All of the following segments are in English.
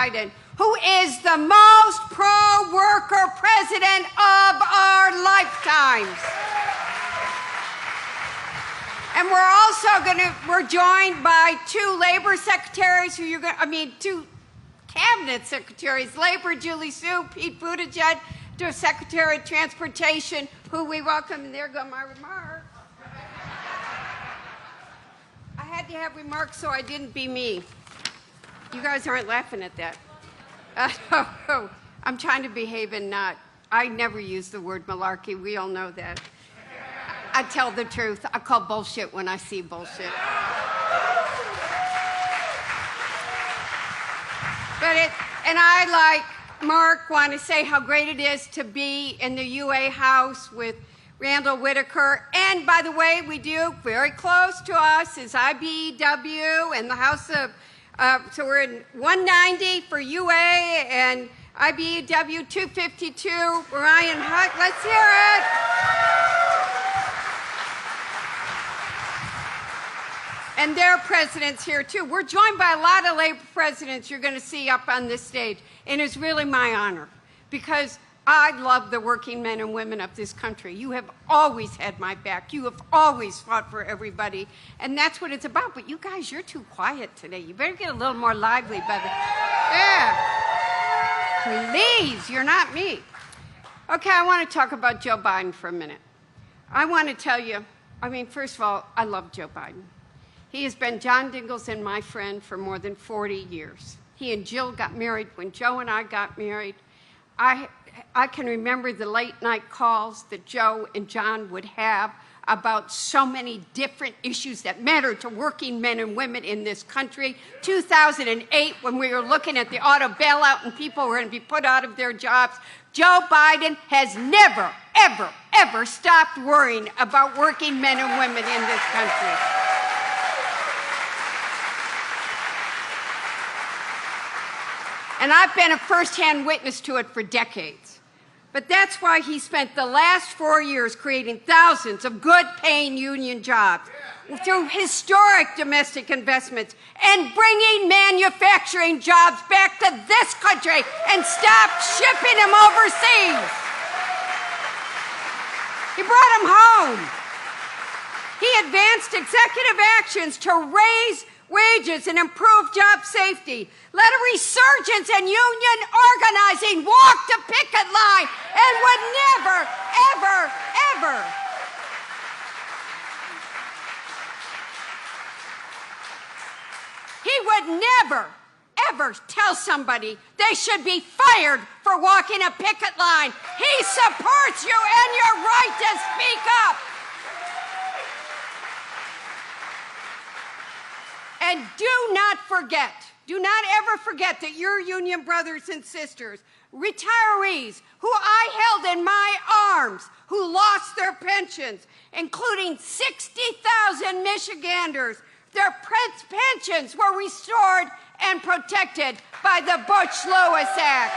Biden, who is the most pro-worker president of our lifetimes. And we're joined by two labor secretaries two cabinet secretaries, labor, Julie Su, Pete Buttigieg, to Secretary of Transportation, who we welcome, and there go my remarks. I had to have remarks so I didn't be me. You guys aren't laughing at that. I'm trying to behave and not. I never use the word malarkey. We all know that. I tell the truth. I call bullshit when I see bullshit. And I, like Mark, want to say how great it is to be in the UA House with Randall Whitaker. And by the way, we do, very close to us is IBEW and the House of, so we're in 190 for UA and IBEW 252. Ryan Hutt, let's hear it. And their president's here too. We're joined by a lot of labor presidents you're going to see up on this stage. And it's really my honor because I love the working men and women of this country. You have always had my back. You have always fought for everybody. And that's what it's about. But you guys, you're too quiet today. You better get a little more lively, brother. Yeah. Please, you're not me. Okay, I want to talk about Joe Biden for a minute. I want to tell you, first of all, I love Joe Biden. He has been John Dingell's and my friend for more than 40 years. He and Jill got married when Joe and I got married. I can remember the late night calls that Joe and John would have about so many different issues that matter to working men and women in this country. 2008, when we were looking at the auto bailout and people were going to be put out of their jobs, Joe Biden has never, ever, ever stopped worrying about working men and women in this country. And I've been a firsthand witness to it for decades. But that's why he spent the last 4 years creating thousands of good-paying union jobs through historic domestic investments and bringing manufacturing jobs back to this country and stop shipping them overseas. He brought them home. He advanced executive actions to raise wages and improve job safety, led a resurgence in union organizing, walked the picket line, and would never, ever, ever he would never, ever tell somebody they should be fired for walking a picket line. He supports you and your right to speak up. And do not ever forget that your union brothers and sisters, retirees who I held in my arms, who lost their pensions, including 60,000 Michiganders, their pensions were restored and protected by the Bush-Lewis Act.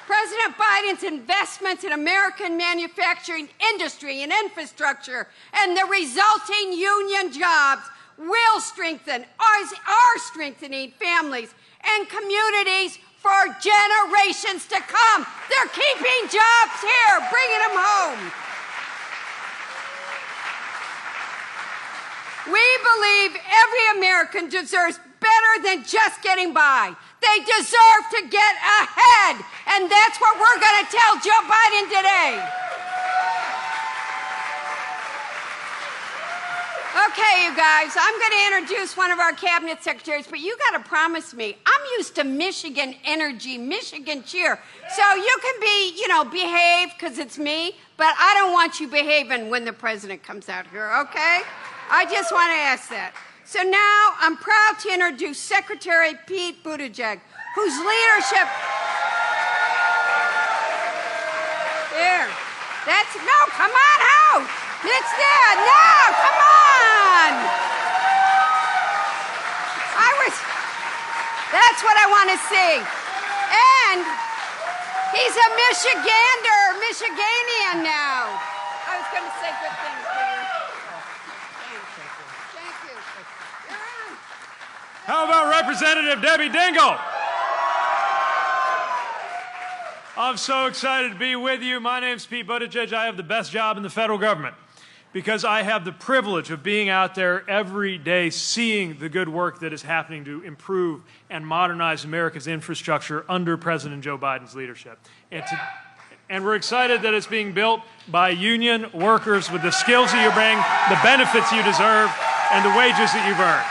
President Biden's investments in American manufacturing industry and infrastructure and the resulting union jobs will strengthen, are strengthening families and communities for generations to come. They're keeping jobs here, bringing them home. We believe every American deserves better than just getting by. They deserve to get ahead, and that's what we're going to tell Joe Biden today. Okay, you guys, I'm going to introduce one of our cabinet secretaries, but you got to promise me. I'm used to Michigan energy, Michigan cheer. So you can be, behave because it's me, but I don't want you behaving when the president comes out here, okay? I just want to ask that. So now I'm proud to introduce Secretary Pete Buttigieg, whose leadership... There. No, come on out. It's there. No, come on. That's what I want to see. And he's a Michiganian now. I was going to say good things for you. Representative Debbie Dingell. I'm so excited to be with you. My name's Pete Buttigieg. I have the best job in the federal government because I have the privilege of being out there every day seeing the good work that is happening to improve and modernize America's infrastructure under President Joe Biden's leadership. And we're excited that it's being built by union workers with the skills that you bring, the benefits you deserve, and the wages that you've earned.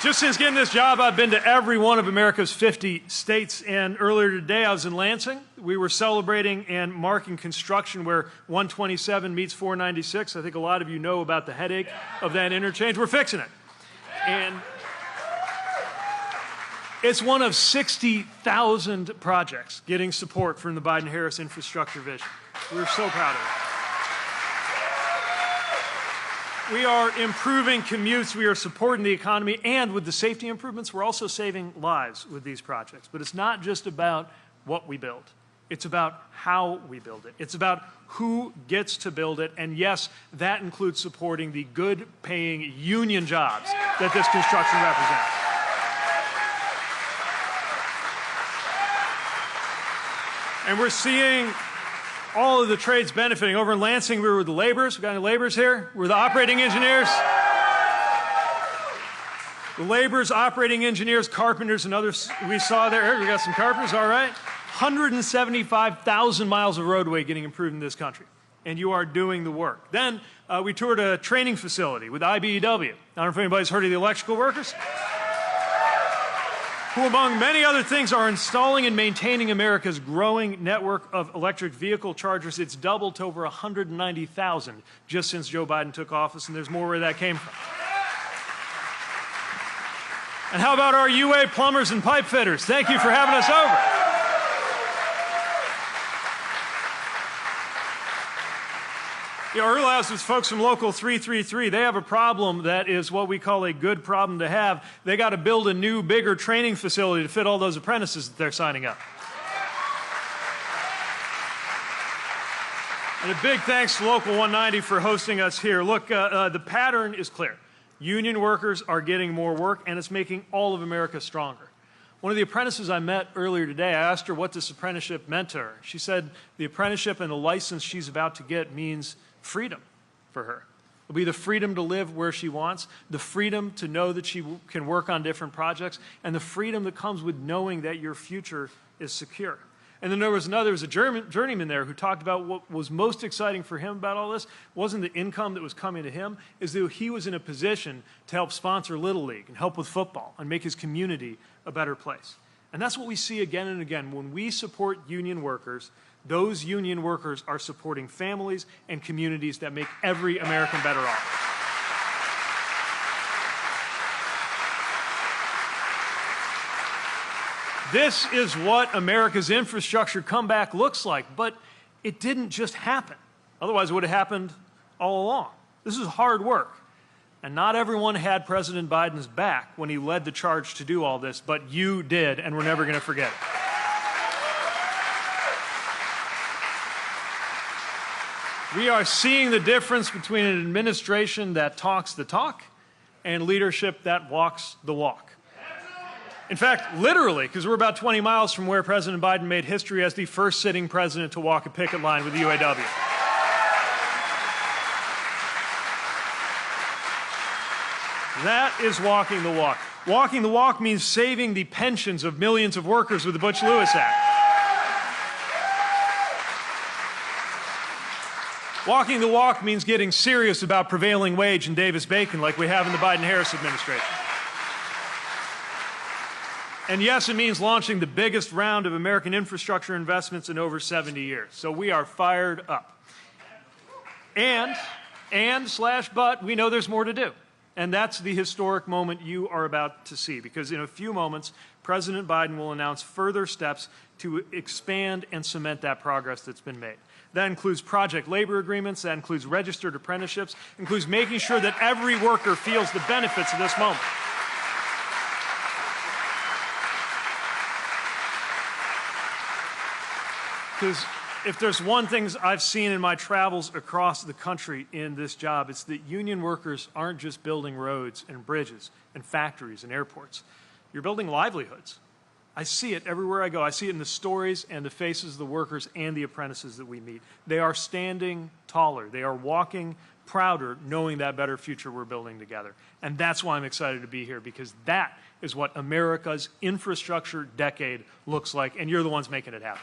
Just since getting this job, I've been to every one of America's 50 states, and earlier today I was in Lansing. We were celebrating and marking construction where 127 meets 496. I think a lot of you know about the headache of that interchange. We're fixing it. And it's one of 60,000 projects getting support from the Biden-Harris infrastructure vision. We're so proud of it. We are improving commutes, we are supporting the economy, and with the safety improvements, we're also saving lives with these projects. But it's not just about what we build. It's about how we build it. It's about who gets to build it, and yes, that includes supporting the good-paying union jobs that this construction represents. And we're seeing all of the trades benefiting. Over in Lansing, we were with the laborers. We got any laborers here? We're the operating engineers. The laborers, operating engineers, carpenters, and others we saw there. We got some carpenters, all right. 175,000 miles of roadway getting improved in this country. And you are doing the work. Then we toured a training facility with IBEW. I don't know if anybody's heard of the electrical workers, who, among many other things, are installing and maintaining America's growing network of electric vehicle chargers. It's doubled to over 190,000 just since Joe Biden took office, and there's more where that came from. And how about our UA plumbers and pipe fitters? Thank you for having us over. Earlier I was with folks from Local 333. They have a problem that is what we call a good problem to have. They got to build a new, bigger training facility to fit all those apprentices that they're signing up. And a big thanks to Local 190 for hosting us here. Look, the pattern is clear. Union workers are getting more work, and it's making all of America stronger. One of the apprentices I met earlier today, I asked her what this apprenticeship meant to her. She said the apprenticeship and the license she's about to get means freedom for her. It'll be the freedom to live where she wants, the freedom to know that she can work on different projects, and the freedom that comes with knowing that your future is secure. And then there was a journeyman there who talked about what was most exciting for him about all this wasn't the income that was coming to him, is that he was in a position to help sponsor Little League and help with football and make his community a better place. And that's what we see again and again. When we support union workers, those union workers are supporting families and communities that make every American better off. This is what America's infrastructure comeback looks like, but it didn't just happen. Otherwise, it would have happened all along. This is hard work. And not everyone had President Biden's back when he led the charge to do all this, but you did, and we're never going to forget it. We are seeing the difference between an administration that talks the talk and leadership that walks the walk. In fact, literally, because we're about 20 miles from where President Biden made history as the first sitting president to walk a picket line with the UAW. That is walking the walk. Walking the walk means saving the pensions of millions of workers with the Butch-Lewis Act. Walking the walk means getting serious about prevailing wage and Davis-Bacon like we have in the Biden-Harris administration. And yes, it means launching the biggest round of American infrastructure investments in over 70 years. So we are fired up. But we know there's more to do. And that's the historic moment you are about to see, because in a few moments, President Biden will announce further steps to expand and cement that progress that's been made. That includes project labor agreements, that includes registered apprenticeships, includes making sure that every worker feels the benefits of this moment. If there's one thing I've seen in my travels across the country in this job, it's that union workers aren't just building roads and bridges and factories and airports. You're building livelihoods. I see it everywhere I go. I see it in the stories and the faces of the workers and the apprentices that we meet. They are standing taller. They are walking prouder, knowing that better future we're building together. And that's why I'm excited to be here, because that is what America's infrastructure decade looks like, and you're the ones making it happen.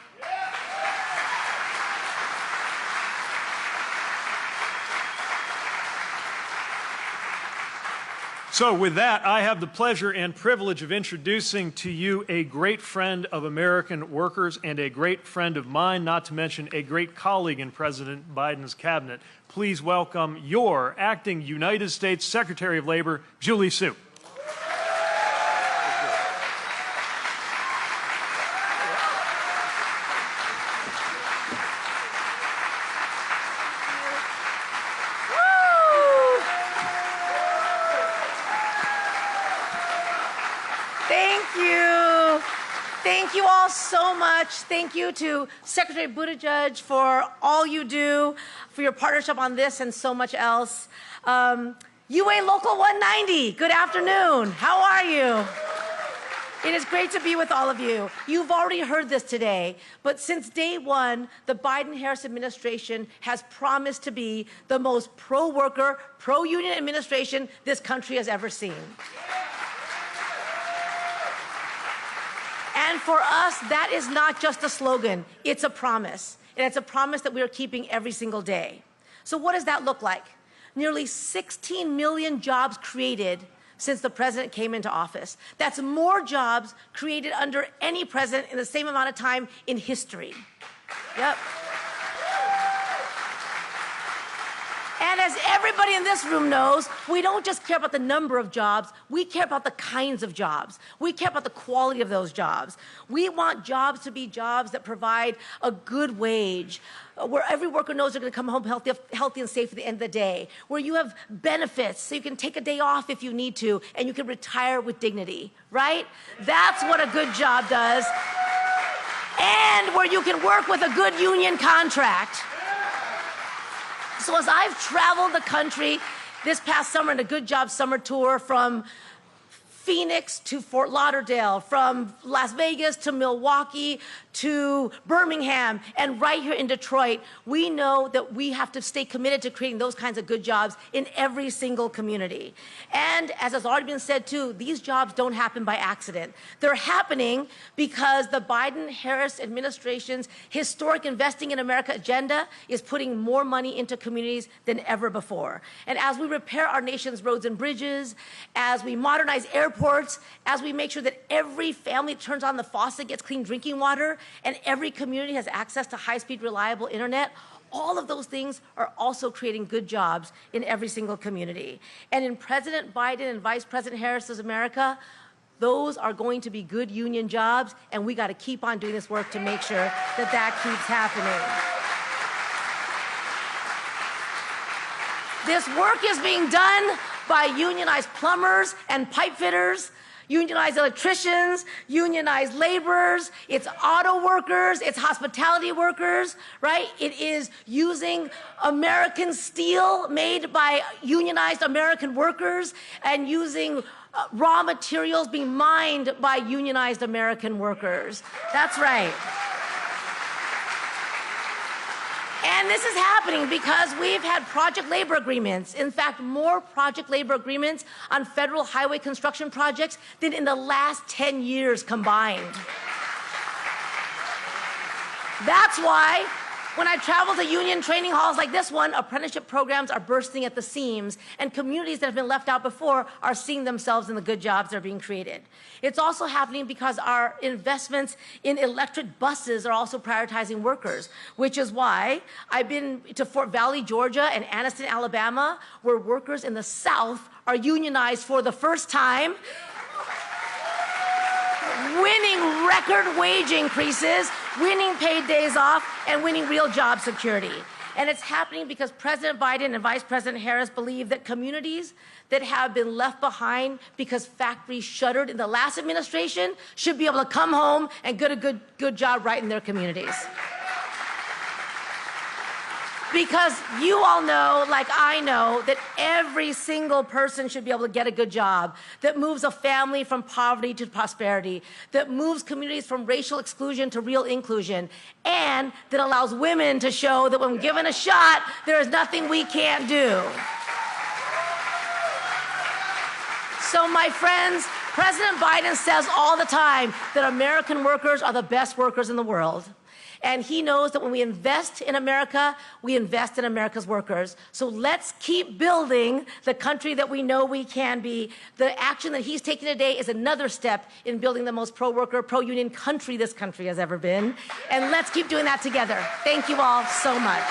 So with that, I have the pleasure and privilege of introducing to you a great friend of American workers and a great friend of mine, not to mention a great colleague in President Biden's cabinet. Please welcome your acting United States Secretary of Labor, Julie Su. Thank you all so much. Thank you to Secretary Buttigieg for all you do, for your partnership on this and so much else. UA Local 190, good afternoon. How are you? It is great to be with all of you. You've already heard this today, but since day one, the Biden-Harris administration has promised to be the most pro-worker, pro-union administration this country has ever seen. And for us, that is not just a slogan, it's a promise. And it's a promise that we are keeping every single day. So what does that look like? Nearly 16 million jobs created since the president came into office. That's more jobs created under any president in the same amount of time in history. Yep. And as everybody in this room knows, we don't just care about the number of jobs, we care about the kinds of jobs. We care about the quality of those jobs. We want jobs to be jobs that provide a good wage, where every worker knows they're going to come home healthy and safe at the end of the day, where you have benefits so you can take a day off if you need to, and you can retire with dignity, right? That's what a good job does. And where you can work with a good union contract. So as I've traveled the country this past summer in a Good Job summer tour from Phoenix to Fort Lauderdale, from Las Vegas to Milwaukee to Birmingham, and right here in Detroit, we know that we have to stay committed to creating those kinds of good jobs in every single community. And as has already been said too, these jobs don't happen by accident. They're happening because the Biden-Harris administration's historic Investing in America agenda is putting more money into communities than ever before. And as we repair our nation's roads and bridges, as we modernize airports, as we make sure that every family turns on the faucet gets clean drinking water, and every community has access to high-speed, reliable internet, all of those things are also creating good jobs in every single community. And in President Biden and Vice President Harris's America, those are going to be good union jobs, and we got to keep on doing this work to make sure that that keeps happening. This work is being done by unionized plumbers and pipe fitters, unionized electricians, unionized laborers, it's auto workers, it's hospitality workers, right? It is using American steel made by unionized American workers and using raw materials being mined by unionized American workers. That's right. And this is happening because we've had project labor agreements. In fact, more project labor agreements on federal highway construction projects than in the last 10 years combined. That's why when I travel to union training halls like this one, apprenticeship programs are bursting at the seams, and communities that have been left out before are seeing themselves in the good jobs that are being created. It's also happening because our investments in electric buses are also prioritizing workers, which is why I've been to Fort Valley, Georgia, and Anniston, Alabama, where workers in the South are unionized for the first time, winning record wage increases, winning paid days off, and winning real job security. And it's happening because President Biden and Vice President Harris believe that communities that have been left behind because factories shuttered in the last administration should be able to come home and get a good job right in their communities. Because you all know, like I know, that every single person should be able to get a good job, that moves a family from poverty to prosperity, that moves communities from racial exclusion to real inclusion, and that allows women to show that when given a shot, there is nothing we can't do. So, my friends, President Biden says all the time that American workers are the best workers in the world. And he knows that when we invest in America, we invest in America's workers. So let's keep building the country that we know we can be. The action that he's taking today is another step in building the most pro-worker, pro-union country this country has ever been. And let's keep doing that together. Thank you all so much.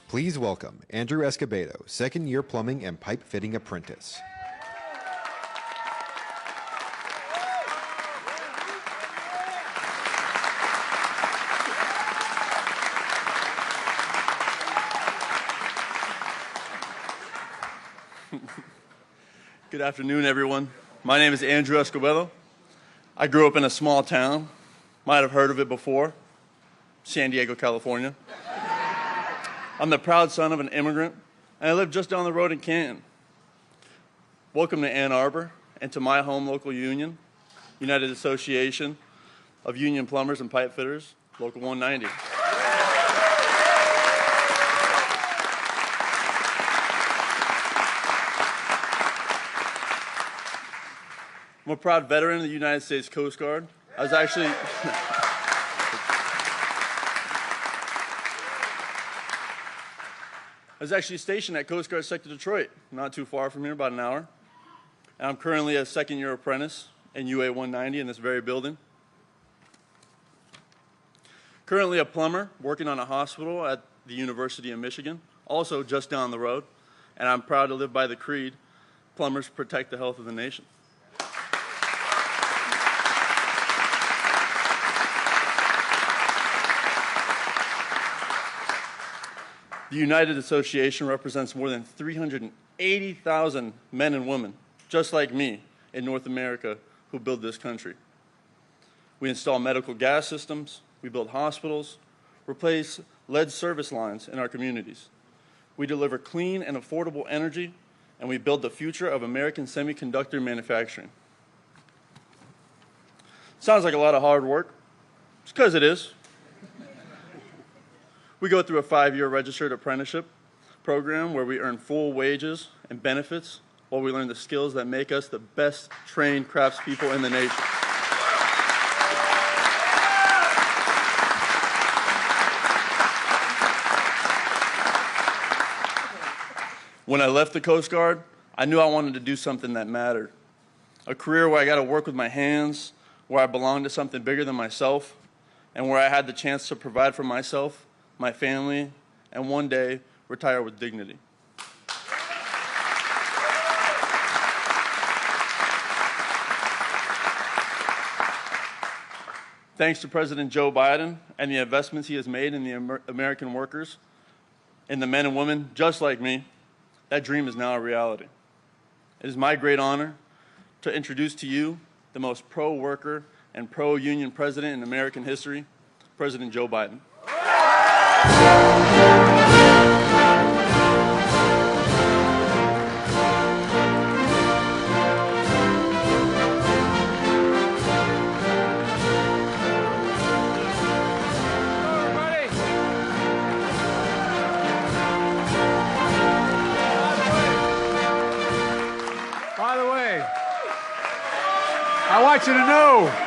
Please welcome Andrew Escobedo, second-year plumbing and pipe fitting apprentice. Good afternoon, everyone. My name is Andrew Escobedo. I grew up in a small town. Might have heard of it before. San Diego, California. I'm the proud son of an immigrant, and I live just down the road in Canton. Welcome to Ann Arbor and to my home local union, United Association of Union Plumbers and Pipe Fitters, Local 190. I'm a proud veteran of the United States Coast Guard. I was actually stationed at Coast Guard Sector Detroit, not too far from here, about an hour. And I'm currently a second-year apprentice in UA 190 in this very building. Currently a plumber working on a hospital at the University of Michigan, also just down the road. And I'm proud to live by the creed, plumbers protect the health of the nation. The United Association represents more than 380,000 men and women, just like me, in North America who build this country. We install medical gas systems, we build hospitals, replace lead service lines in our communities. We deliver clean and affordable energy, and we build the future of American semiconductor manufacturing. Sounds like a lot of hard work. It's because it is. We go through a 5-year registered apprenticeship program where we earn full wages and benefits while we learn the skills that make us the best trained craftspeople in the nation. When I left the Coast Guard, I knew I wanted to do something that mattered. A career where I got to work with my hands, where I belonged to something bigger than myself, and where I had the chance to provide for myself, my family, and one day retire with dignity. Thanks to President Joe Biden and the investments he has made in the American workers and the men and women just like me, that dream is now a reality. It is my great honor to introduce to you the most pro-worker and pro-union president in American history, President Joe Biden. By the way, I want you to know.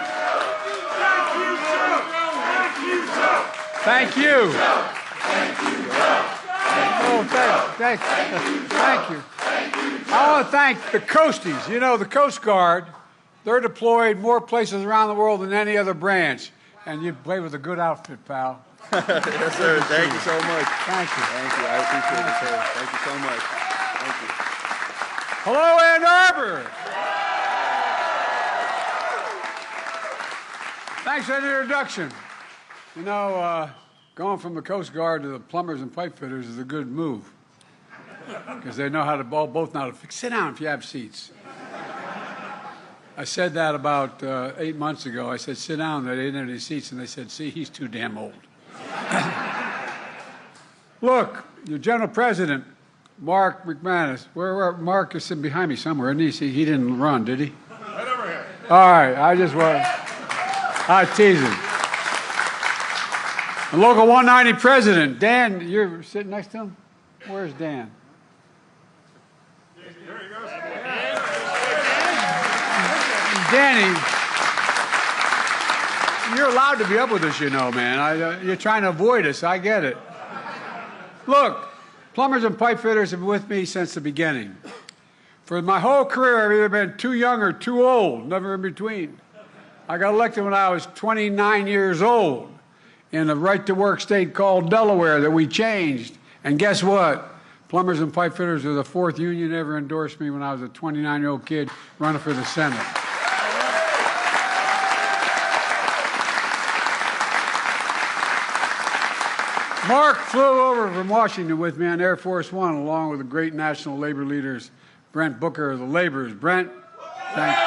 Thank you. Oh, thank you. I want to thank the Coasties. You know, the Coast Guard, they're deployed more places around the world than any other branch. And you play with a good outfit, pal. Yes, sir. Thank you so much. Thank you. Thank you. I appreciate it, sir. Thank you so much. Thank you. Hello, Ann Arbor. Thanks for that introduction. You know, going from the Coast Guard to the plumbers and pipe fitters is a good move because they know how to both know how to fix. Sit down if you have seats. I said that about 8 months ago. I said, sit down. They didn't have any seats, and they said, see, he's too damn old. Look, your general president, Mark McManus. Where Mark is sitting behind me somewhere, isn't he? See, he didn't run, did he? Right over here. All right, I tease him. The local 190 president, Dan, you're sitting next to him? Where's Dan? There he goes. Danny, you're allowed to be up with us, you know, man. You're trying to avoid us. I get it. Look, plumbers and pipe fitters have been with me since the beginning. For my whole career, I've either been too young or too old, never in between. I got elected when I was 29 years old in a right-to-work state called Delaware that we changed And guess what? Plumbers and pipe fitters are the 4th union that ever endorsed me when I was a 29-year-old kid running for the Senate. Mark flew over from Washington with me on Air Force One, along with the great national labor leaders, Brent Booker of the Laborers. Brent, thank you.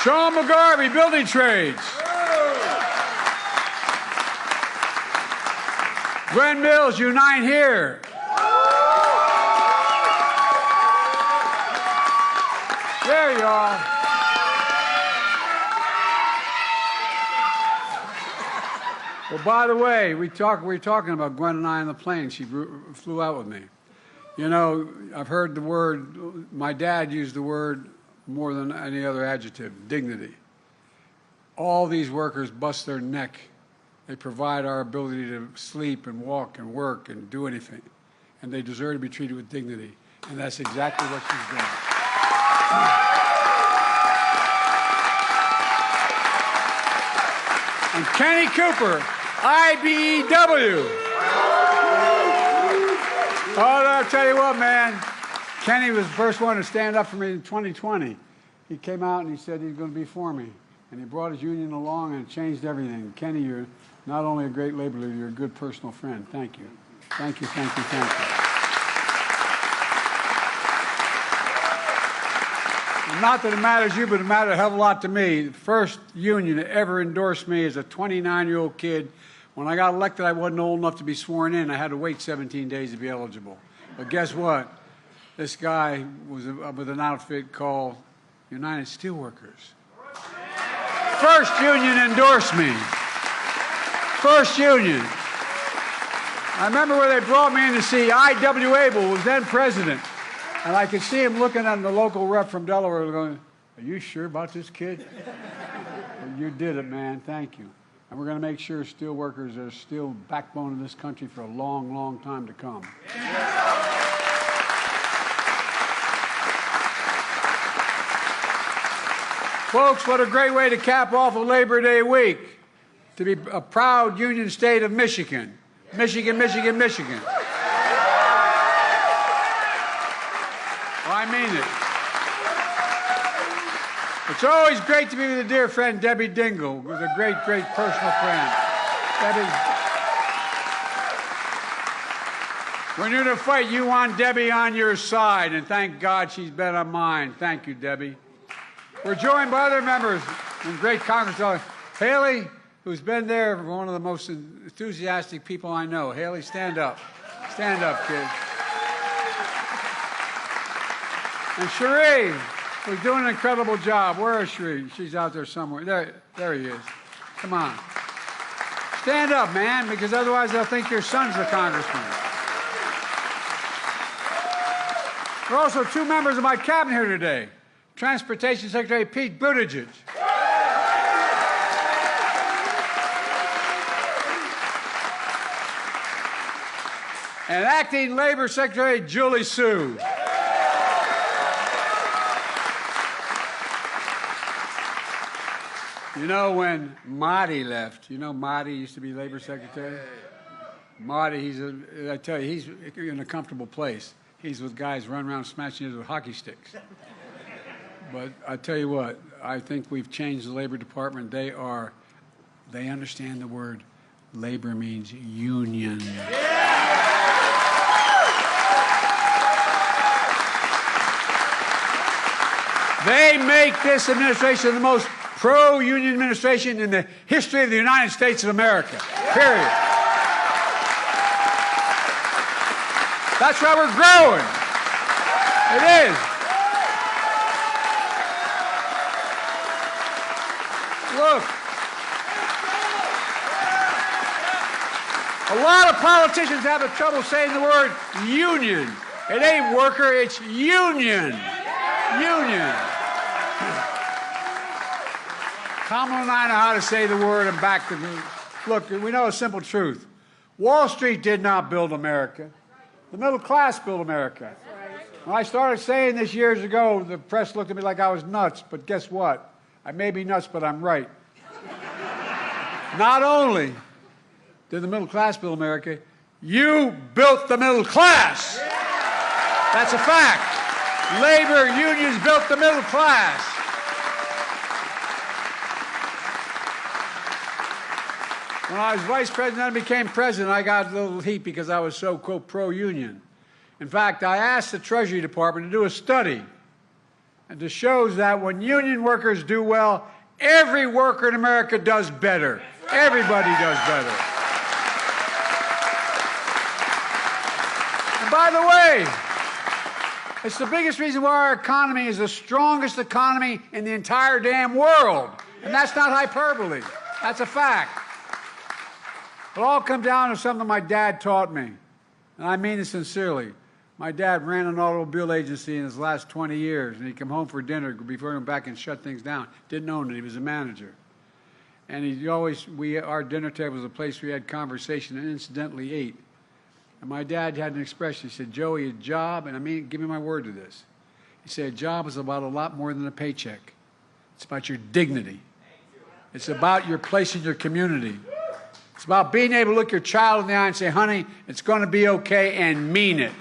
Sean McGarvey, Building Trades. Gwen Mills, Unite Here. There you are. Well, by the way, we were talking about Gwen and I on the plane. She flew out with me. You know, I've heard the word, my dad used the word more than any other adjective, dignity. All these workers bust their neck. They provide our ability to sleep and walk and work and do anything. And they deserve to be treated with dignity. And that's exactly what she's doing. And Kenny Cooper, IBEW. Oh, I'll tell you what, man. Kenny was the first one to stand up for me in 2020. He came out and he said he was going to be for me. And he brought his union along and it changed everything. Kenny, you're not only a great labor leader, you're a good personal friend. Thank you. Thank you, thank you, thank you. And not that it matters to you, but it mattered a hell of a lot to me. The first union that ever endorsed me as a 29-year-old kid. When I got elected, I wasn't old enough to be sworn in. I had to wait 17 days to be eligible. But guess what? This guy was with an outfit called United Steelworkers. First union endorsed me. First union. I remember where they brought me in to see I.W. Abel, who was then president. And I could see him looking at the local rep from Delaware going, are you sure about this kid? Well, you did it, man. Thank you. And we're going to make sure steel workers are still backbone of this country for a long, long time to come. Folks, what a great way to cap off a Labor Day week. To be a proud union state of Michigan. Michigan, Michigan, Michigan. Well, I mean it. It's always great to be with a dear friend, Debbie Dingle, who's a great, great personal friend. Debbie, when you're in a fight, you want Debbie on your side, and thank God she's been on mine. Thank you, Debbie. We're joined by other members and great Congress. Haley, who's been there, one of the most enthusiastic people I know. Haley, stand up. Stand up, kid. And Cherie, who's doing an incredible job. Where is Cherie? She's out there somewhere. There he is. Come on. Stand up, man, because otherwise they'll think your son's the congressman. There are also 2 members of my cabinet here today. Transportation Secretary Pete Buttigieg. And Acting Labor Secretary Julie Su. You know, when Marty left, you know Marty used to be Labor Secretary? Marty, I tell you, he's in a comfortable place. He's with guys running around smashing into with hockey sticks. But I tell you what, I think we've changed the Labor Department. They understand the word labor means union. They make this administration the most pro-union administration in the history of the United States of America, period. That's why we're growing. It is. Look, a lot of politicians have the trouble saying the word union. It ain't worker, it's union. Union. Kamala and I know how to say the word and back to look, we know a simple truth. Wall Street did not build America. The middle class built America. When I started saying this years ago, the press looked at me like I was nuts, but guess what? I may be nuts, but I'm right. Not only Did the middle class build America? You built the middle class. That's a fact. Labor unions built the middle class. When I was vice president and became president, I got a little heat because I was so, quote, pro-union. In fact, I asked the Treasury Department to do a study and it shows that when union workers do well, every worker in America does better. Everybody does better. And by the way, it's the biggest reason why our economy is the strongest economy in the entire damn world. And that's not hyperbole. That's a fact. It all comes down to something my dad taught me. And I mean it sincerely. My dad ran an automobile agency in his last 20 years, and he'd come home for dinner before he went back and shut things down. Didn't own it. He was a manager. And our dinner table was a place we had conversation and incidentally ate. And my dad had an expression. He said, Joey, a job, and I mean, give me my word to this. He said, a job is about a lot more than a paycheck. It's about your dignity. It's about your place in your community. It's about being able to look your child in the eye and say, honey, it's going to be okay, and mean it.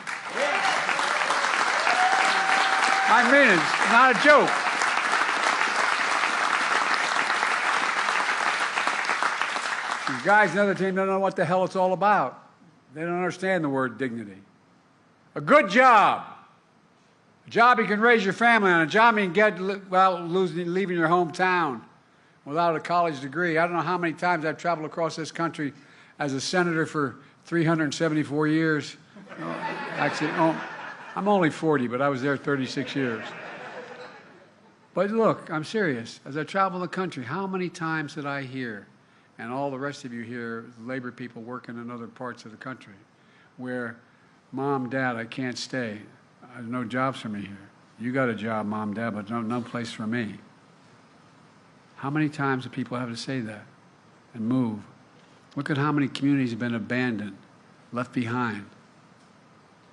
I mean it. It's not a joke. These guys in the other team don't know what the hell it's all about. They don't understand the word dignity. A good job. A job you can raise your family on. A job you can get without leaving your hometown without a college degree. I don't know how many times I've traveled across this country as a senator for 374 years. Actually, I'm only 40, but I was there 36 years. But look, I'm serious. As I travel the country, how many times did I hear, and all the rest of you hear, labor people working in other parts of the country, where, Mom, Dad, I can't stay. There's no jobs for me here. You got a job, Mom, Dad, but no place for me. How many times do people have to say that and move? Look at how many communities have been abandoned, left behind,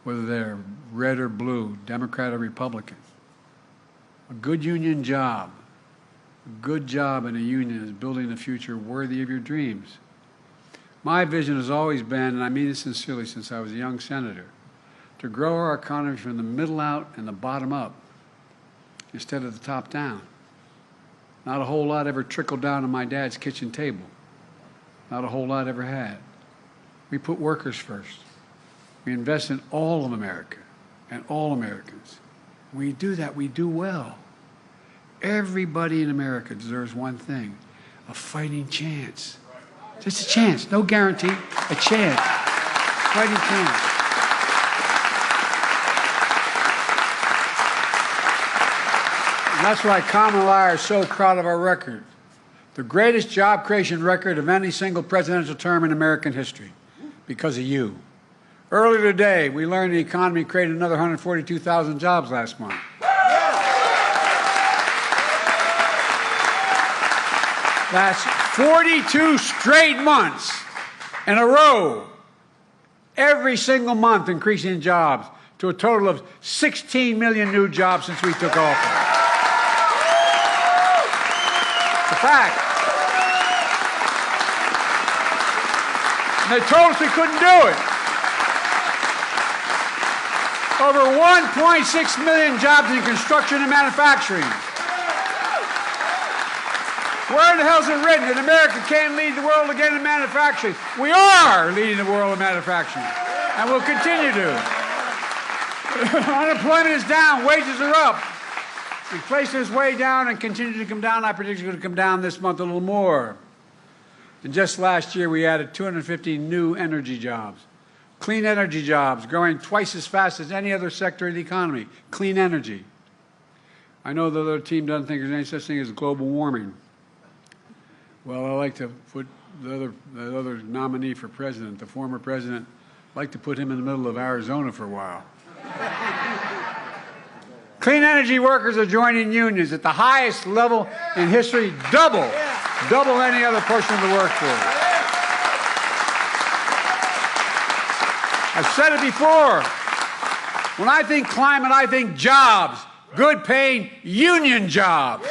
whether they're red or blue, Democrat or Republican. A good union job, a good job in a union is building a future worthy of your dreams. My vision has always been, and I mean this sincerely since I was a young senator, to grow our economy from the middle out and the bottom up instead of the top down. Not a whole lot ever trickled down to my dad's kitchen table. Not a whole lot ever had. We put workers first. We invest in all of America and all Americans. When we do that, we do well. Everybody in America deserves one thing, a fighting chance. Just a chance, no guarantee, a chance, fighting chance. And that's why Kamala and I are so proud of our record. The greatest job creation record of any single presidential term in American history, because of you. Earlier today, we learned the economy created another 142,000 jobs last month. That's 42 straight months in a row, every single month increasing jobs to a total of 16 million new jobs since we took office. It's a fact. And they told us we couldn't do it. Over 1.6 million jobs in construction and manufacturing. Where the hell is it written that America can't lead the world again in manufacturing? We are leading the world in manufacturing, and we'll continue to. Unemployment is down, wages are up. Inflation is way down and continue to come down. I predict it's going to come down this month a little more. And just last year, we added 250 new energy jobs. Clean energy jobs, growing twice as fast as any other sector of the economy. Clean energy. I know the other team doesn't think there's any such thing as global warming. Well, I like to put the other nominee for president, the former president, I'd like to put him in the middle of Arizona for a while. Clean energy workers are joining unions at the highest level in history, double any other portion of the workforce. I've said it before. When I think climate, I think jobs, good paying union jobs.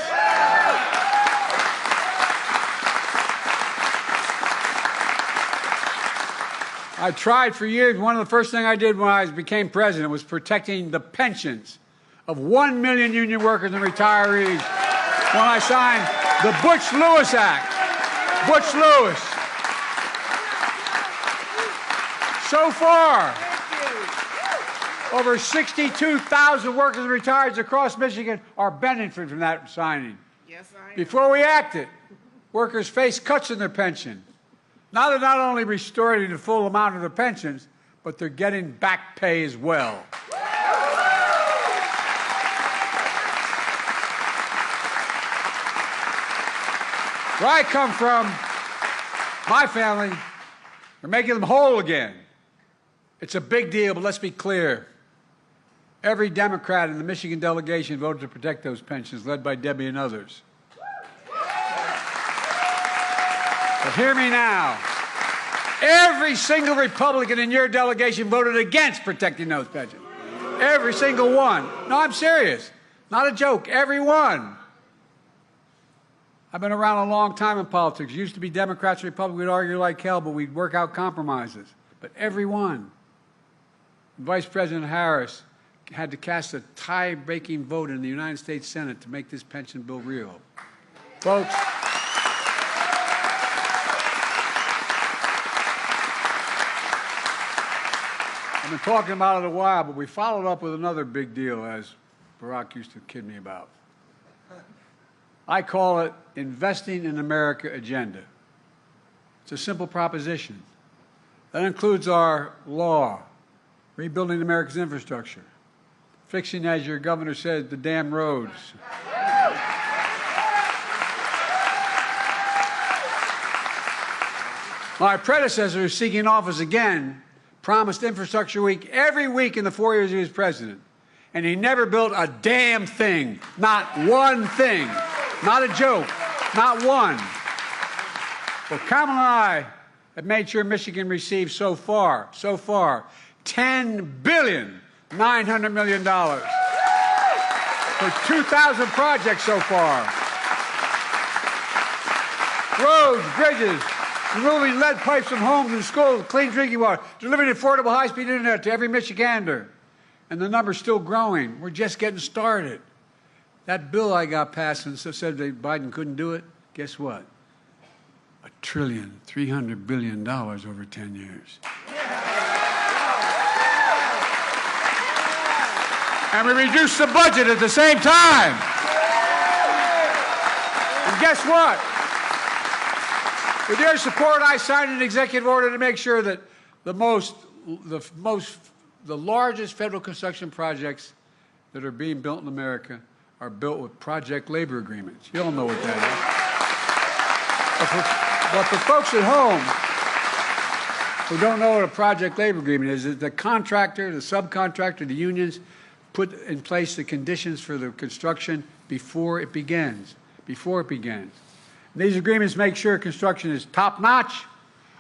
I tried for years. One of the first things I did when I became president was protecting the pensions of 1 million union workers and retirees when I signed the Butch-Lewis Act. Butch-Lewis. So far, over 62,000 workers and retirees across Michigan are benefiting from that signing. Yes, I am. Before we acted, workers faced cuts in their pension. Now they're not only restoring the full amount of their pensions, but they're getting back pay as well. Where I come from, my family, we're making them whole again. It's a big deal, but let's be clear. Every Democrat in the Michigan delegation voted to protect those pensions, led by Debbie and others. But hear me now. Every single Republican in your delegation voted against protecting those pensions. Every single one. No, I'm serious. Not a joke. Every one. I've been around a long time in politics. It used to be Democrats and Republicans would argue like hell, but we'd work out compromises. But every one. Vice President Harris had to cast a tie-breaking vote in the United States Senate to make this pension bill real. Folks, I've been talking about it a while, but we followed up with another big deal, as Barack used to kid me about. I call it Investing in America agenda. It's a simple proposition. That includes our law, rebuilding America's infrastructure, fixing, as your governor said, the damn roads. My predecessor, who's seeking office again, promised Infrastructure Week every week in the 4 years he was president. And he never built a damn thing. Not one thing. Not a joke. Not one. Well, Kamala and I have made sure Michigan receives so far, $10.9 billion for 2,000 projects so far. Roads, bridges, removing lead pipes from homes and schools, clean drinking water, delivering affordable high-speed internet to every Michigander. And the number's still growing. We're just getting started. That bill I got passed and said that Biden couldn't do it, guess what? $1.3 trillion over 10 years. And we reduced the budget at the same time. And guess what? With your support, I signed an executive order to make sure that the largest federal construction projects that are being built in America are built with project labor agreements. You all know what that is. But for folks at home who don't know what a project labor agreement is, the contractor, the subcontractor, the unions put in place the conditions for the construction before it begins. These agreements make sure construction is top-notch,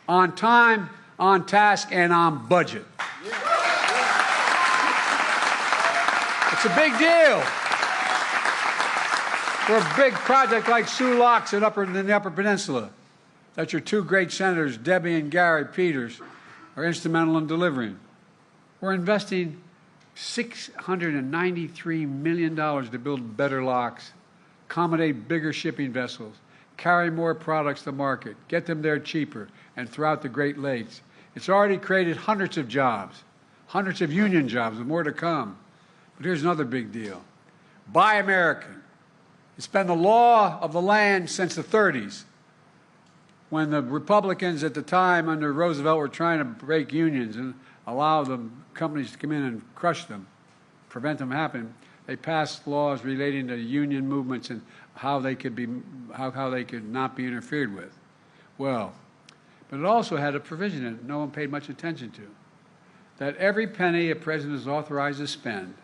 on time, on task, and on budget. It's a big deal. For a big project like Sioux Locks in the Upper Peninsula that your two great senators, Debbie and Gary Peters, are instrumental in delivering. We're investing $693 million to build better locks, accommodate bigger shipping vessels, carry more products to market, get them there cheaper, and throughout the Great Lakes. It's already created hundreds of jobs, hundreds of union jobs, and more to come. But here's another big deal. Buy American. It's been the law of the land since the 30s, when the Republicans at the time under Roosevelt were trying to break unions and allow the companies to come in and crush them, prevent them happening. They passed laws relating to union movements and how they could not be interfered with. Well, but it also had a provision in it no one paid much attention to, that every penny a president is authorized to spend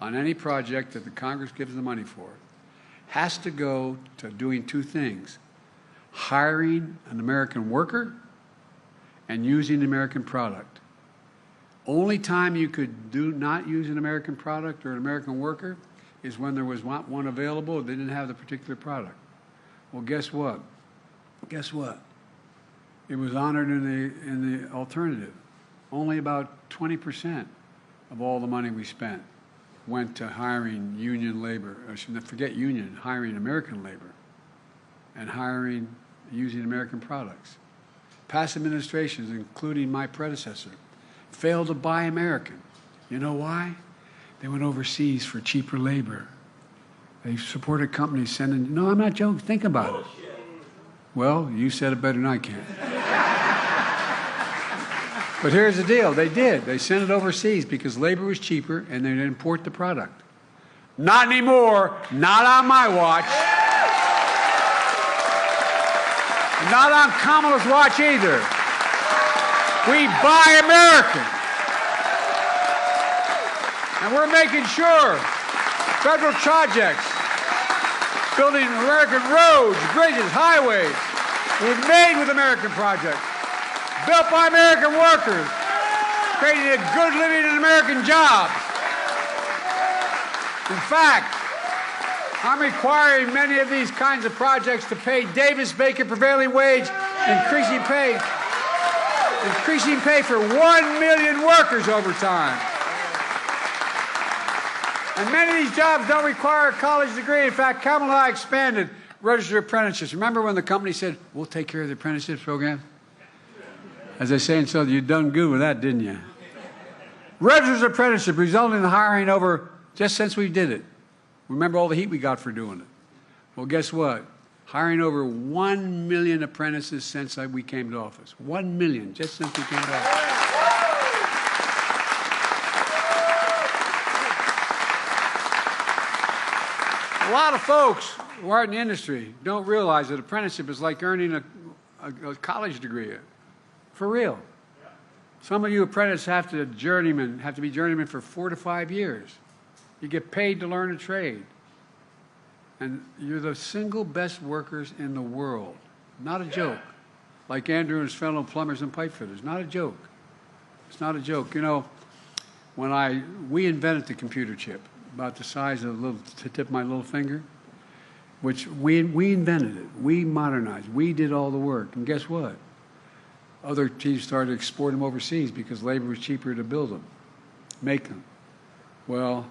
on any project that the Congress gives the money for has to go to doing two things: hiring an American worker and using the American product. Only time you could not use an American product or an American worker is when there was not one available, they didn't have the particular product. Well, guess what? It was honored in the alternative. only about 20% of all the money we spent went to hiring union labor. I should forget union, hiring American labor and using American products. Past administrations, including my predecessor, failed to buy American. You know why? They went overseas for cheaper labor. They supported companies sending, no, I'm not joking, think about it. Well, you said it better than I can. But here's the deal, they did. They sent it overseas because labor was cheaper and they'd import the product. Not anymore, not on my watch. Not on Kamala's watch either. We buy American. And we're making sure federal projects, building American roads, bridges, highways, were made with American projects, built by American workers, creating a good living and American jobs. In fact, I'm requiring many of these kinds of projects to pay Davis-Bacon prevailing wage, increasing pay for 1 million workers over time. And many of these jobs don't require a college degree. In fact, Kamala and I expanded registered apprenticeships. Remember when the company said, we'll take care of the apprenticeship program? As they say in Southern, you done good with that, didn't you? Registered apprenticeship resulted in the hiring over, just since we did it. Remember all the heat we got for doing it. Well, guess what? Hiring over 1 million apprentices since we came to office. 1 million, just since we came to office. A lot of folks who are in the industry don't realize that apprenticeship is like earning a college degree. For real. Some of you apprentices have to be journeymen for 4 to 5 years. You get paid to learn a trade. And you're the single best workers in the world. Not a joke. Like Andrew and his fellow plumbers and pipe fitters. Not a joke. It's not a joke. You know, we invented the computer chip, about the size of the tip of my little finger, which we invented it. We modernized. We did all the work. And guess what? Other teams started to export them overseas because labor was cheaper to build them, make them. Well,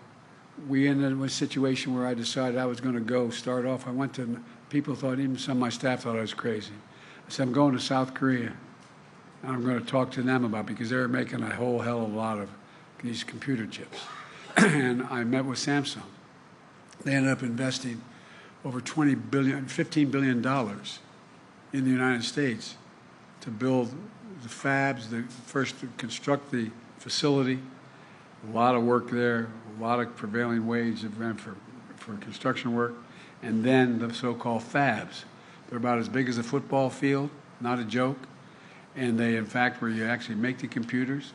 we ended up with a situation where I decided I was going to start off. I went to, people thought, even some of my staff thought I was crazy. I said, I'm going to South Korea, and I'm going to talk to them about it because they were making a whole hell of a lot of these computer chips. And I met with Samsung. They ended up investing over $15 billion in the United States to build the fabs, first to construct the facility. A lot of work there, a lot of prevailing wage for construction work, and then the so-called fabs. They're about as big as a football field, not a joke, and they, in fact, where you actually make the computers.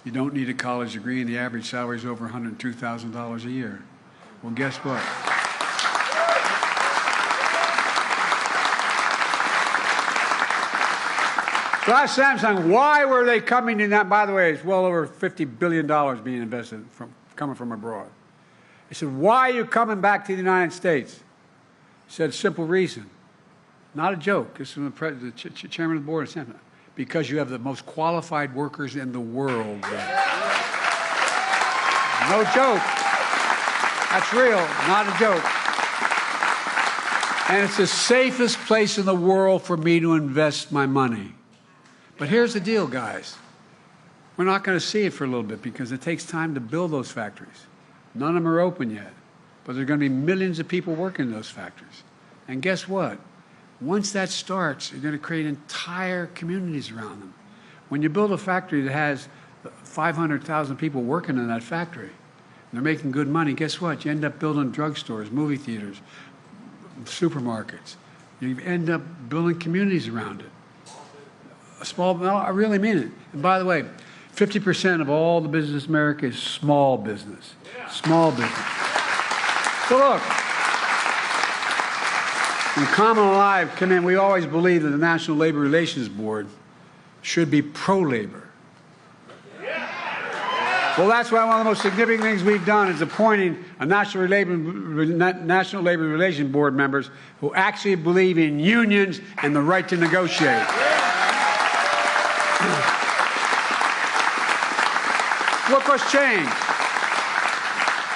You don't need a college degree, and the average salary is over $102,000 a year. Well, guess what? So I asked Samsung, why were they coming in that? By the way, it's well over $50 billion being invested coming from abroad. I said, why are you coming back to the United States? He said, simple reason. Not a joke. This is the chairman of the board of Samsung. Because you have the most qualified workers in the world. No joke. That's real, not a joke. And it's the safest place in the world for me to invest my money. But here's the deal, guys. We're not going to see it for a little bit because it takes time to build those factories. None of them are open yet. But there are going to be millions of people working in those factories. And guess what? Once that starts, you're going to create entire communities around them. When you build a factory that has 500,000 people working in that factory, and they're making good money, guess what? You end up building drugstores, movie theaters, supermarkets. You end up building communities around it. No, I really mean it. And by the way, 50% of all the business in America is small business. Small business. So look, when Kamala and I come in, we always believe that the National Labor Relations Board should be pro-labor. Well, that's why one of the most significant things we've done is appointing a National Labor Relations Board members who actually believe in unions and the right to negotiate. Look what's changed.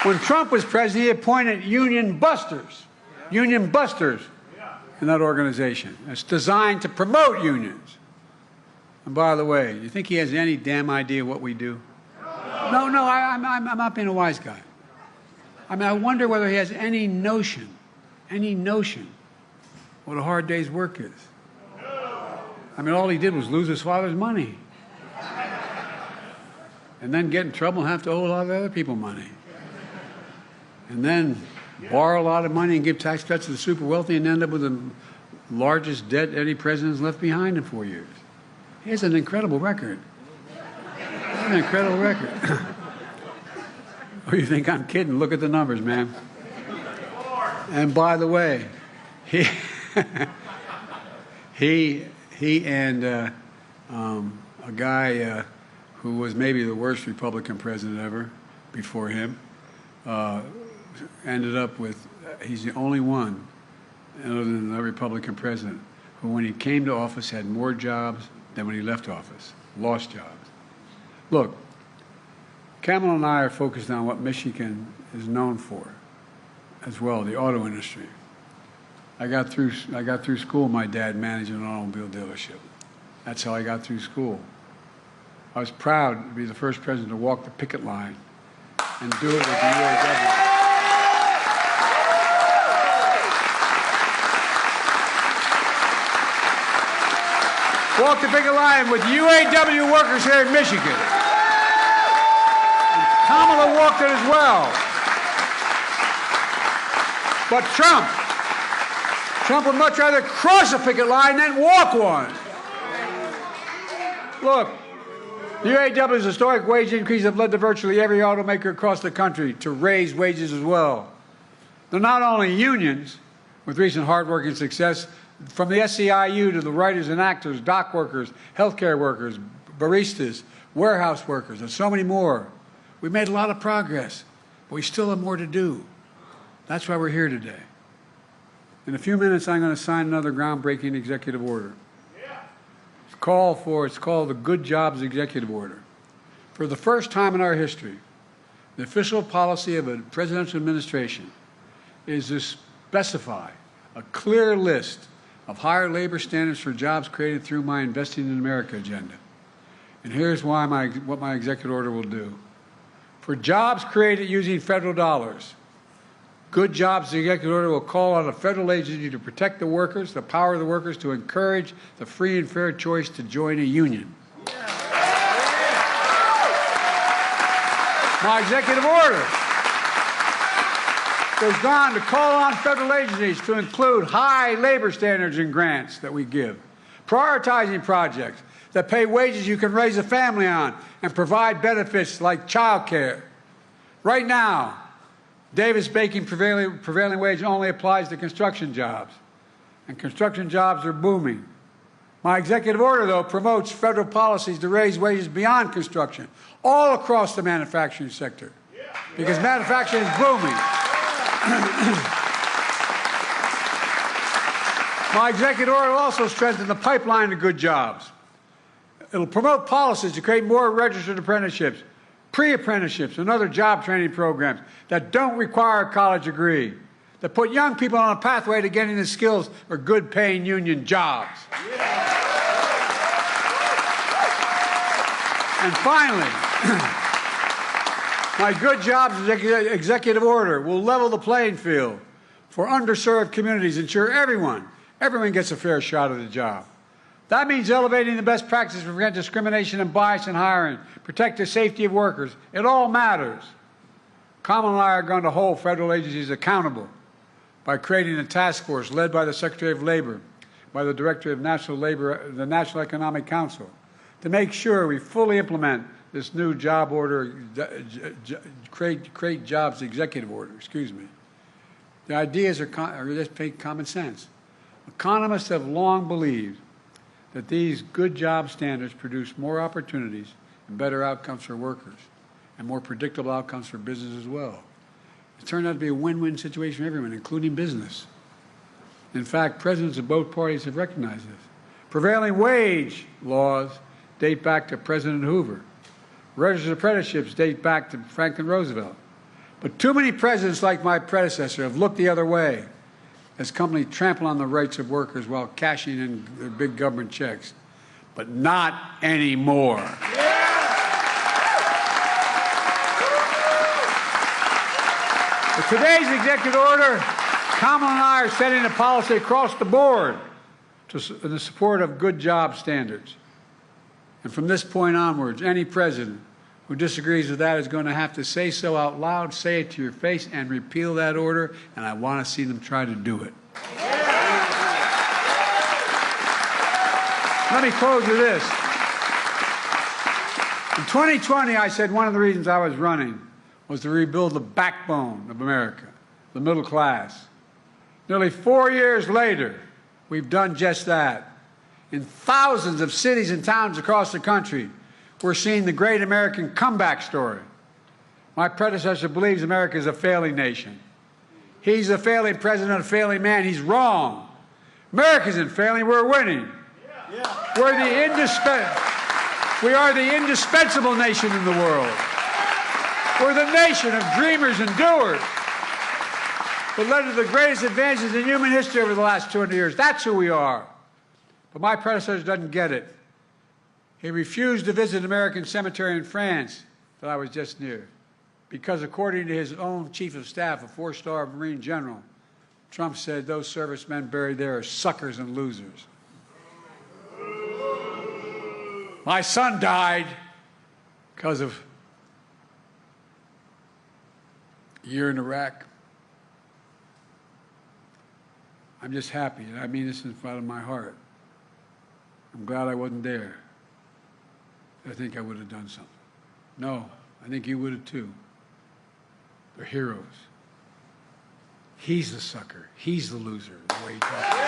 When Trump was president, he appointed union busters in that organization. It's designed to promote unions. And by the way, you think he has any damn idea what we do? No, I'm not being a wise guy. I mean, I wonder whether he has any notion what a hard day's work is. I mean, all he did was lose his father's money. And then get in trouble and have to owe a lot of other people money. And then borrow a lot of money and give tax cuts to the super wealthy and end up with the largest debt any president's left behind in 4 years. He has an incredible record. An incredible record. Oh, you think I'm kidding? Look at the numbers, man. And by the way, he and a guy who was maybe the worst Republican president ever before him ended up with, he's the only one other than the Republican president who, when he came to office, had more jobs than when he left office, lost jobs. Look, Kamala and I are focused on what Michigan is known for as well, the auto industry. I got through school, my dad managing an automobile dealership. That's how I got through school. I was proud to be the first president to walk the picket line and do it with the UAW. Walk the picket line with UAW workers here in Michigan. And Kamala walked it as well. But Trump would much rather cross a picket line than walk one. Look, the UAW's historic wage increase have led to virtually every automaker across the country to raise wages as well. They're not only unions, with recent hard-working success, from the SEIU to the writers and actors, dock workers, healthcare workers, baristas, warehouse workers, and so many more. We've made a lot of progress, but we still have more to do. That's why we're here today. In a few minutes, I'm going to sign another groundbreaking executive order. It's called the Good Jobs Executive Order. For the first time in our history, the official policy of a presidential administration is to specify a clear list of higher labor standards for jobs created through my Investing in America agenda. And here's what my executive order will do. For jobs created using federal dollars, Good Jobs Executive Order will call on a federal agency to protect the workers, the power of the workers, to encourage the free and fair choice to join a union. My executive order goes on to call on federal agencies to include high labor standards in grants that we give, prioritizing projects that pay wages you can raise a family on and provide benefits like child care. Right now, Davis-Bacon prevailing wage only applies to construction jobs, and construction jobs are booming. My executive order, though, promotes federal policies to raise wages beyond construction, all across the manufacturing sector, because manufacturing is booming. My executive order will also strengthen the pipeline to good jobs. It'll promote policies to create more registered apprenticeships, pre-apprenticeships, and other job training programs that don't require a college degree, that put young people on a pathway to getting the skills for good-paying union jobs. And finally, my Good Jobs Executive Order will level the playing field for underserved communities, ensure everyone gets a fair shot at a job. That means elevating the best practices to prevent discrimination and bias in hiring, protect the safety of workers. It all matters. Kamala and I are going to hold federal agencies accountable by creating a task force led by the Secretary of Labor, by the Director of National Labor, the National Economic Council, to make sure we fully implement this new job order, create jobs executive order, excuse me. The ideas are just common sense. Economists have long believed that these good job standards produce more opportunities and better outcomes for workers and more predictable outcomes for business as well. It turned out to be a win-win situation for everyone, including business. In fact, presidents of both parties have recognized this. Prevailing wage laws date back to President Hoover. Registered apprenticeships date back to Franklin Roosevelt. But too many presidents like my predecessor have looked the other way as companies trample on the rights of workers while cashing in their big government checks. But not anymore. With today's executive order, Kamala and I are setting a policy across the board in the support of good job standards. And from this point onwards, any president who disagrees with that is going to have to say so out loud, say it to your face, and repeal that order, and I want to see them try to do it. Let me close with this. In 2020, I said one of the reasons I was running was to rebuild the backbone of America, the middle class. Nearly 4 years later, we've done just that. In thousands of cities and towns across the country, we're seeing the great American comeback story. My predecessor believes America is a failing nation. He's a failing president, a failing man. He's wrong. America isn't failing. We're winning. We are the indispensable nation in the world. We're the nation of dreamers and doers that led to the greatest advances in human history over the last 200 years. That's who we are. But my predecessor doesn't get it. He refused to visit an American cemetery in France that I was just near because, according to his own chief of staff, a 4-star Marine general, Trump said those servicemen buried there are suckers and losers. My son died because of a year in Iraq. I'm just happy, and I mean this in front of my heart. I'm glad I wasn't there. I think I would have done something. No, I think you would have too. They're heroes. He's the sucker. He's the loser, the way he talks.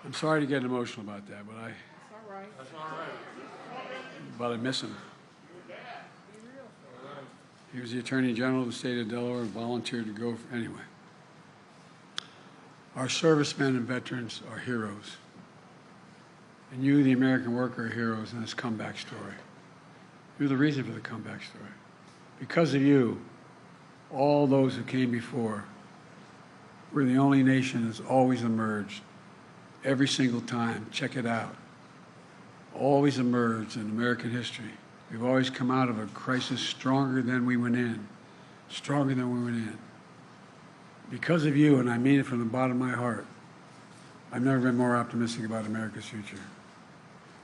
I'm sorry to get emotional about that, but I miss him. He was the Attorney General of the state of Delaware and volunteered to go anyway. Our servicemen and veterans are heroes. And you, the American worker, are heroes in this comeback story. You're the reason for the comeback story. Because of you, all those who came before, we're the only nation that's always emerged. Every single time, check it out. Always emerged in American history. We've always come out of a crisis stronger than we went in. Stronger than we went in. Because of you, and I mean it from the bottom of my heart, I've never been more optimistic about America's future.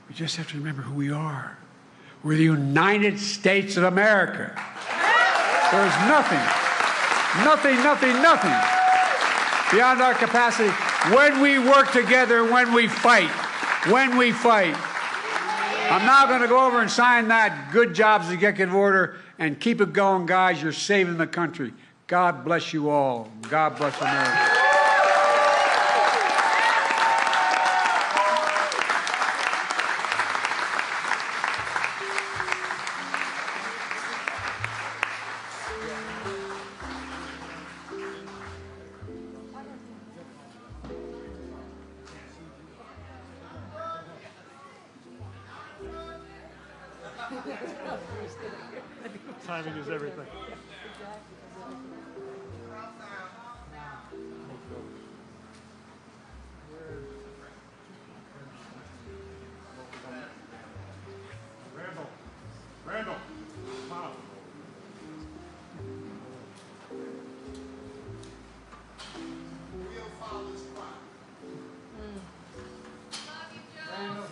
We just have to remember who we are. We're the United States of America. There's nothing beyond our capacity when we work together, when we fight. I'm now going to go over and sign that good jobs executive order and keep it going, guys. You're saving the country. God bless you all. God bless America. Timing is everything. Randall, come on. We'll follow this spot. Love you, Joe.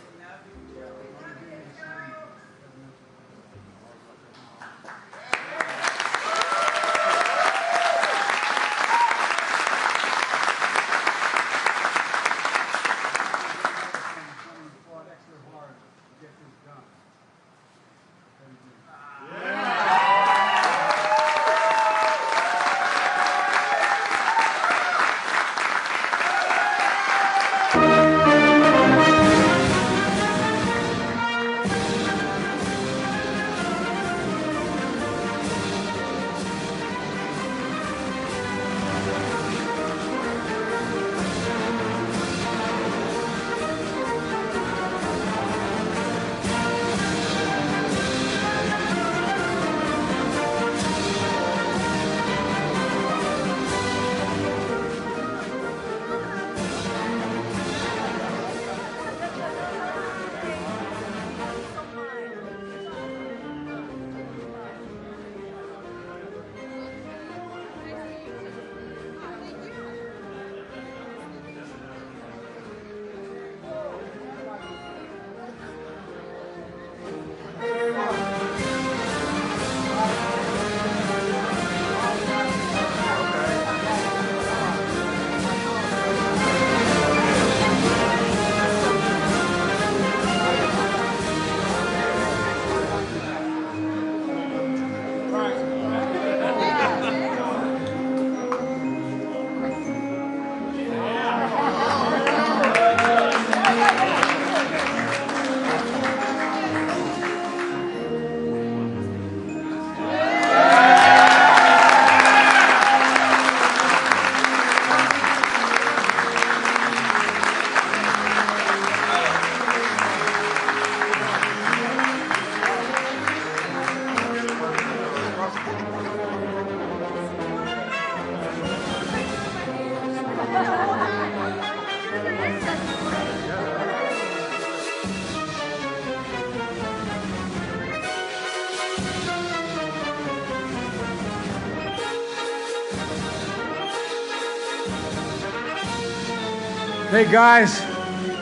Hey, guys,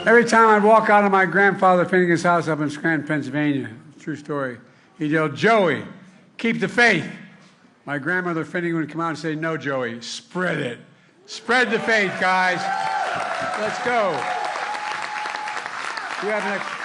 every time I'd walk out of my grandfather Finnegan's house up in Scranton, Pennsylvania, true story, he'd yell, "Joey, keep the faith." My grandmother Finnegan would come out and say, "No, Joey, spread it. Spread the faith, guys. Let's go." You have next.